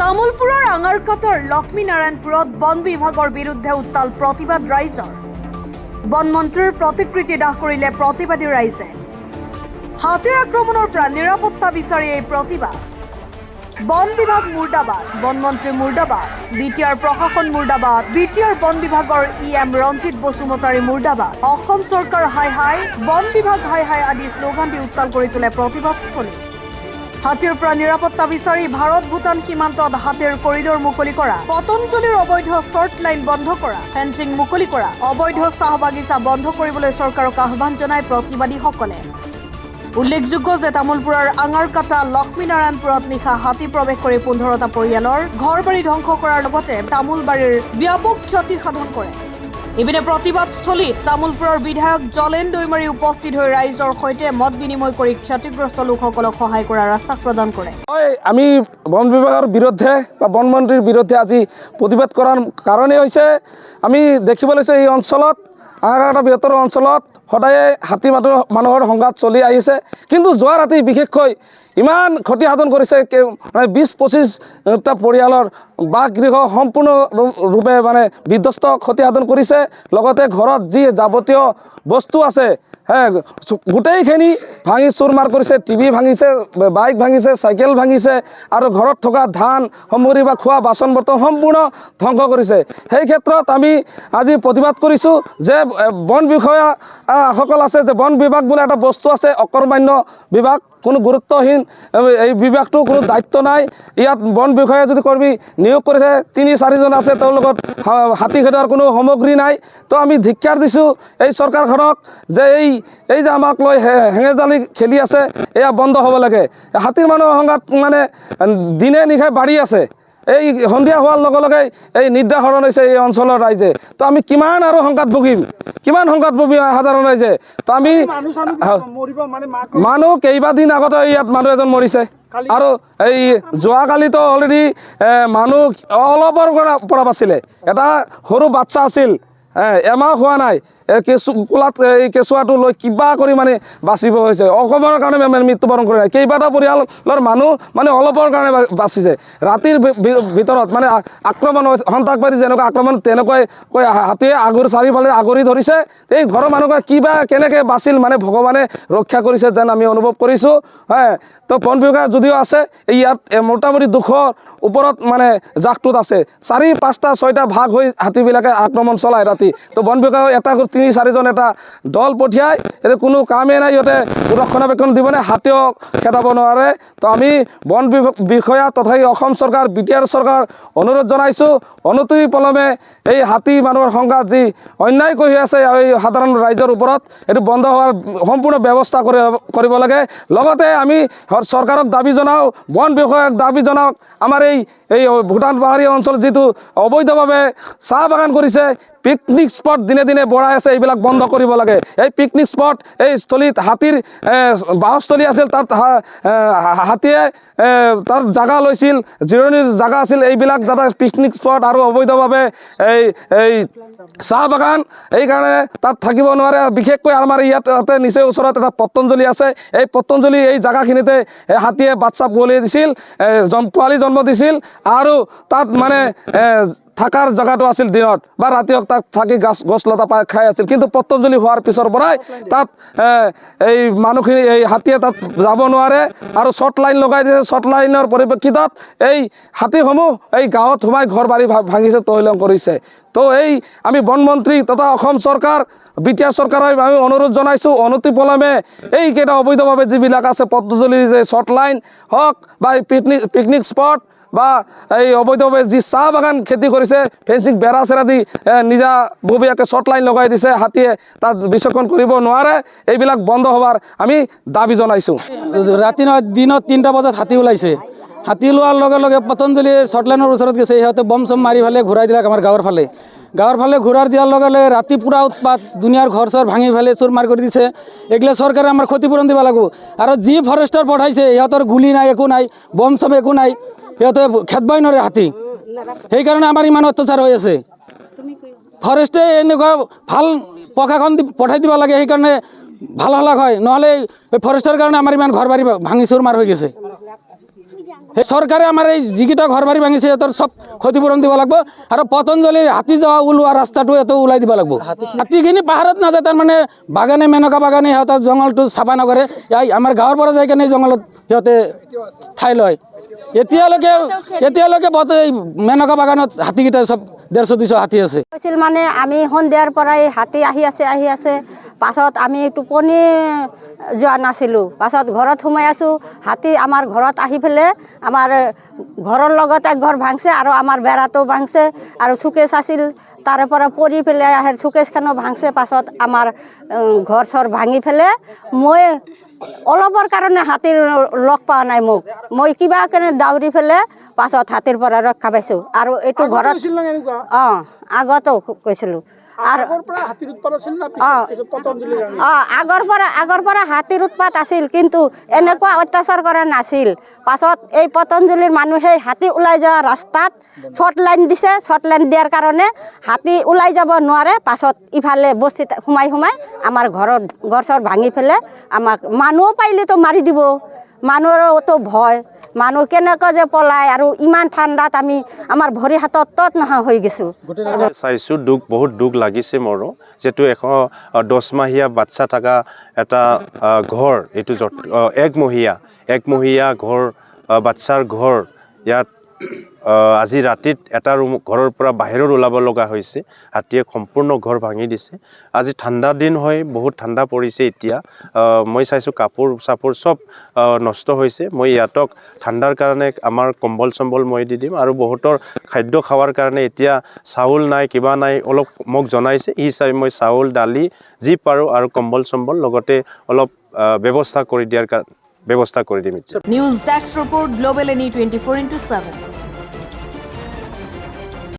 তামুলপুৰৰ আঙাৰকাটাৰ লক্ষ্মীনাৰায়ণপুৰত বন বিভাগৰ বিৰুদ্ধে উত্তাল প্ৰতিবাদ ৰাইজৰ। বন মন্ত্ৰীৰ প্ৰতিকৃতি দাহ কৰিলে প্ৰতিবাদী ৰাইজে। হাতীৰ আক্ৰমণৰ পৰা নিৰাপত্তা বিচাৰি এই প্ৰতিবাদ। বন বিভাগ মুৰ্দাবাদ, বন মন্ত্ৰী মুৰ্দাবাদ, বিটিআৰ প্ৰশাসন মুৰ্দাবাদ, বিটিআৰ বন বিভাগৰ EM ৰঞ্জিত বসুমতাৰী মুৰ্দাবাদ, অসম চৰকাৰ হাই হাই, বন বিভাগ হাই হাই আদি শ্লোগান দি উত্তাল কৰি তোলে প্ৰতিবাদস্থলী। হাতীৰ পৰা নিৰাপত্তা বিচাৰি ভাৰত ভূটান সীমান্তত হাতীৰ কৰিডৰ মুকলি কৰা, পতঞ্জলিৰ অবৈধ শ্বৰ্ট লাইন বন্ধ কৰা, ফেন্সিং মুকলি কৰা, অবৈধ চাহ বাগিচা বন্ধ কৰিবলৈ চৰকাৰক আহ্বান জনায় প্ৰতিবাদীসকলে। উল্লেখযোগ্য যে তামুলপুৰৰ আঙাৰকাটা লক্ষ্মীনাৰায়ণপুৰত নিশা হাতী প্ৰৱেশ কৰি 15টা পৰিয়ালৰ ঘৰ বাৰী ধ্বংস কৰাৰ লগতে তামোল বাৰীৰ ব্যাপক ক্ষতি সাধন কৰে। ইপিনে প্ৰতিবাদস্থলীত তামুলপুৰৰ বিধায়ক জলেন দৈমাৰী উপস্থিত হৈ ৰাইজৰ সৈতে মত বিনিময় কৰি ক্ষতিগ্ৰস্ত লোকসকলক সহায় কৰাৰ আশ্বাস প্ৰদান কৰে। আমি বন বিভাগৰ বিৰুদ্ধে বা বন মন্ত্ৰীৰ বিৰুদ্ধে আজি প্ৰতিবাদ কৰাৰ কাৰণেই হৈছে আমি দেখিব লৈছোঁ এই অঞ্চলত আঙাৰকাটা বৃহত্তৰ অঞ্চলত সদায়ে হাতী মানুহৰ সংঘাত চলি আহিছে, কিন্তু যোৱা ৰাতি বিশেষকৈ ইমান ক্ষতি সাধন কৰিছে মানে 20-25টা পৰিয়ালৰ বাস গৃহ সম্পূৰ্ণৰূপে মানে বিধ্বস্ত ক্ষতি সাধন কৰিছে। লগতে ঘৰত যি যাৱতীয় বস্তু আছে গোটেইখিনি ভাঙি চুৰমাৰ কৰিছে। টিভি ভাঙিছে, বাইক ভাঙিছে, চাইকেল ভাঙিছে আৰু ঘৰত থকা ধান সামগ্ৰী বা খোৱা বাচন বৰ্তন সম্পূৰ্ণ ধ্বংস কৰিছে। সেই ক্ষেত্ৰত আমি আজি প্ৰতিবাদ কৰিছোঁ যে বন বিষয়াসকল আছে, যে বন বিভাগ বোলে এটা বস্তু আছে, অকৰ্মান্য বিভাগ, কোনো গুৰুত্বহীন এই বিভাগটো কোনো দায়িত্ব নাই। ইয়াত বন বিষয়া যদি কৰ্মী নিয়োগ কৰিছে 3-4জন আছে, তেওঁৰ লগত হাতী খেদাৰ কোনো সামগ্ৰী নাই। তো আমি ধিক্কাৰ দিছোঁ এই চৰকাৰখনক যে এই যে আমাক লৈ হেঙেজালি খেলি আছে, এয়া বন্ধ হ'ব লাগে। হাতীৰ মানুহৰ সংঘাত মানে দিনে নিশাই বাঢ়ি আছে। এই সন্ধিয়া হোৱাৰ লগে লগে এই নিৰ্দাহৰণ হৈছে এই অঞ্চলৰ ৰাইজে। তো আমি কিমান আৰু সংঘাত ভুগিম, কিমান সংঘাত ভুগিম সাধাৰণ ৰাইজে। তো আমি মানুহ কেইবাদিন আগতে ইয়াত মানুহ এজন মৰিছে, আৰু এই যোৱাকালিতো অলৰেডি মানুহ অলপৰ পৰা বাচিলে। এটা সৰু বাচ্চা আছিল, এমাহ হোৱা নাই, কোলাত এই কেঁচুৱাটো লৈ কিবা কৰি মানে বাচিব হৈছে। অকমৰ কাৰণে মৃত্যুবৰণ কৰে নাই। কেইবাটা পৰিয়ালৰ মানুহ মানে অলপৰ কাৰণে বাচিছে। ৰাতিৰ ভিতৰত মানে আক্ৰমণ সন্ত্ৰাসবাদী যেনেকুৱা আক্ৰমণ তেনেকৈ হাতীয়ে চাৰিওফালে আগুৰি ধৰিছে। এই ঘৰৰ মানুহবোৰে কিবা কেনেকৈ বাচিল মানে ভগৱানে ৰক্ষা কৰিছে যেন আমি অনুভৱ কৰিছোঁ। তো বন বিভাগ যদিও আছে, ইয়াত মোটামুটি 200ৰ ওপৰত মানে জাকটোত আছে। 4-5-6টা ভাগ হৈ হাতীবিলাকে আক্ৰমণ চলায় ৰাতি। তো বন বিভাগ এটা 3-4জন এটা দল পঠিয়াই, এতিয়া কোনো কামেই নাই, ইহঁতে ৰক্ষণাবেক্ষণ দিবনে, হাতীও খেদাব নোৱাৰে। তো আমি বন বিষয়া তথা অসম চৰকাৰ, বিটিআৰ চৰকাৰ অনুৰোধ জনাইছোঁ, অনতিপলমে এই হাতী মানুহৰ সংঘাত যি অন্যায় কৰি আছে এই সাধাৰণ ৰাইজৰ ওপৰত, এইটো বন্ধ হোৱাৰ সম্পূৰ্ণ ব্যৱস্থা কৰিব লাগে। লগতে আমি চৰকাৰক দাবী জনাওঁ, বন বিষয়াক দাবী জনাওক, আমাৰ এই ভূটান পাহাৰীয়া অঞ্চলত যিটো অবৈধভাৱে চাহ বাগান কৰিছে, পিকনিক স্পট দিনে দিনে বঢ়াই আছে, এইবিলাক বন্ধ কৰিব লাগে। এই পিকনিক স্পট, এই স্থলীত হাতীৰ বাসস্থলী আছিল, তাত হাতীয়ে তাৰ জাগা লৈছিল, জিৰণিৰ জাগা আছিল, এইবিলাক যাতে পিকনিক স্পট আৰু অবৈধভাৱে এই চাহ বাগান, এইকাৰণে তাত থাকিব নোৱাৰে। বিশেষকৈ আমাৰ ইয়াতে নিচেই ওচৰত এটা পতঞ্জলি আছে। এই পতঞ্জলি এই জাগাখিনিতে হাতীয়ে বাচ্চা পোৱালি দিছিল, পোৱালি জন্ম দিছিল, আৰু তাত মানে থাকাৰ জেগাটো আছিল দিনত বা ৰাতিও তাত থাকি গছ লতা পাই খাই আছিল। কিন্তু পতঞ্জলি হোৱাৰ পিছৰ পৰাই তাত এই মানুহখিনি এই হাতীয়ে তাত যাব নোৱাৰে, আৰু শ্বৰ্ট লাইন লগাই দিছে। শ্বৰ্ট লাইনৰ পৰিপ্ৰেক্ষিতত এই হাতীসমূহ এই গাঁৱত সোমাই ঘৰ বাৰী ভাঙিছে, তহিলং কৰিছে। তো আমি বন মন্ত্ৰী তথা অসম চৰকাৰ, বিটিআৰ চৰকাৰক আমি অনুৰোধ জনাইছোঁ, অনতিপলমে এইকেইটা অবৈধভাৱে যিবিলাক আছে, পতঞ্জলিৰ যে শ্বৰ্ট লাইন হওক বা পিকনিক স্পট বা এই অবৈধভাৱে যি চাহ বাগান খেতি কৰিছে, ফেন্সিং বেৰা চেৰা দি নিজাববীয়াকৈ শ্বৰ্ট লাইন লগাই দিছে, হাতীয়ে তাত বিচক্ষণ কৰিব নোৱাৰে, এইবিলাক বন্ধ হোৱাৰ আমি দাবী জনাইছোঁ। ৰাতি নহয়, দিনত 3টা বজাত হাতী ওলাইছে। হাতী ওলোৱাৰ লগে লগে পতঞ্জলিৰ শ্বৰ্ট লাইনৰ ওচৰত গৈছে, সিহঁতে বম চম মাৰি ফালে ঘূৰাই দিলাক আমাৰ গাঁৱৰ ফালে ঘূৰাই দিয়াৰ লগে লগে ৰাতি পূৰা উৎপাত, দুনিয়াৰ ঘৰ চৰ ভাঙি ফেলে চুৰ মাৰ কৰি দিছে। এইগিলা চৰকাৰে আমাৰ ক্ষতিপূৰণ দিব লাগিব। আৰু যি ফৰেষ্টৰ পঠাইছে, সিহঁতৰ গুলি নাই, একো নাই, বম চম একো নাই, সিহঁতে খেদবাই নোৱাৰে হাতী। সেইকাৰণে আমাৰ ইমান অত্যাচাৰ হৈ আছে। ফৰেষ্টে এনেকুৱা ভাল প্ৰশাসন পঠাই দিব লাগে, সেইকাৰণে ভাল হলাক হয়। নহ'লে ফৰেষ্টৰ কাৰণে আমাৰ ইমান ঘৰ বাৰী ভাঙি চুৰ মাৰ হৈ গৈছে। সেই চৰকাৰে আমাৰ এই যিকেইটা ঘৰ বাৰী ভাঙিছে সিহঁতৰ চব ক্ষতিপূৰণ দিব লাগিব আৰু পতঞ্জলিৰ হাতী যোৱা ওলোৱা ৰাস্তাটো ইয়াতো ওলাই দিব লাগিব। হাতীখিনি পাহাৰত নাযায়, তাৰমানে বাগানে মেনকা বাগানে সিহঁতৰ জংঘলটো চাফা নকৰে, আমাৰ গাঁৱৰ পৰা যাই কেনে জংঘলত সিহঁতে ঠাই লয়। এতিয়ালৈকে এই মেনকা বাগানত হাতীকেইটা চব 150-200 হাতী আছে। কৈছিল মানে আমি সন্ধিয়াৰ পৰাই হাতী আহি আছে পাছত আমি টোপনি যোৱা নাছিলোঁ। পাছত ঘৰত সোমাই আছোঁ, হাতী আমাৰ ঘৰত আহি পেলাই আমাৰ ঘৰৰ লগত এক ঘৰ ভাঙছে আৰু আমাৰ বেৰাটো ভাঙছে আৰু চুকেছ আছিল তাৰে পৰা পৰি পেলাই চুকেছখনো ভাঙছে। পাছত আমাৰ ঘৰ চৰ ভাঙি পেলাই মই অলপৰ কাৰণে হাতীৰ লগ পোৱা নাই মোক, মই কিবা কাৰণে দাউৰি পেলাই পাছত হাতীৰ পৰা ৰক্ষা পাইছোঁ। আৰু এইটো ঘৰত আগতো কৈছিলোঁ আৰু আগৰ পৰা হাতীৰ উৎপাত আছিল, কিন্তু এনেকুৱা অত্যাচাৰ কৰা নাছিল। পাছত এই পতঞ্জলিৰ মানুহে হাতী ওলাই যোৱা ৰাস্তাত শ্বৰ্ট লাইন দিছে, শ্বৰ্ট লাইন দিয়াৰ কাৰণে হাতী ওলাই যাব নোৱাৰে। পাছত ইফালে বস্তিত সোমাই আমাৰ ঘৰ চৰ ভাঙি পেলাই আমাক মানুহ পাৰিলেতো মাৰি দিব, মানুহৰতো ভয়, মানুহ কেনেকৈ যে পলায় আৰু ইমান ঠাণ্ডাত আমাৰ ভৰি হাতত তত নোহোৱা হৈ গৈছোঁ। চাইছোঁ বহুত দুখ লাগিছে মোৰো, যিহেতু 10 মাহীয়া বাচ্চা থকা এটা ঘৰ, এইটো একমহীয়া ঘৰ, বাচ্চাৰ ঘৰ, ইয়াত আজি ৰাতিত এটা ঘৰৰ পৰা বাহিৰত ওলাব লগা হৈছে, হাতীয়ে সম্পূৰ্ণ ঘৰ ভাঙি দিছে। আজি ঠাণ্ডা দিন হয়, বহুত ঠাণ্ডা পৰিছে এতিয়া, মই চাইছোঁ কাপোৰ চাপোৰ চব নষ্ট হৈছে। মই ইহঁতক ঠাণ্ডাৰ কাৰণে আমাৰ কম্বল চম্বল মই দি দিম আৰু বহুতৰ খাদ্য খাৱাৰ কাৰণে এতিয়া চাউল নাই কিবা নাই অলপ মোক জনাইছে, এই হিচাপে মই চাউল দালি যি পাৰোঁ আৰু কম্বল চম্বল লগতে অলপ ব্যৱস্থা কৰি দিম। News desk report, global NE 24/7।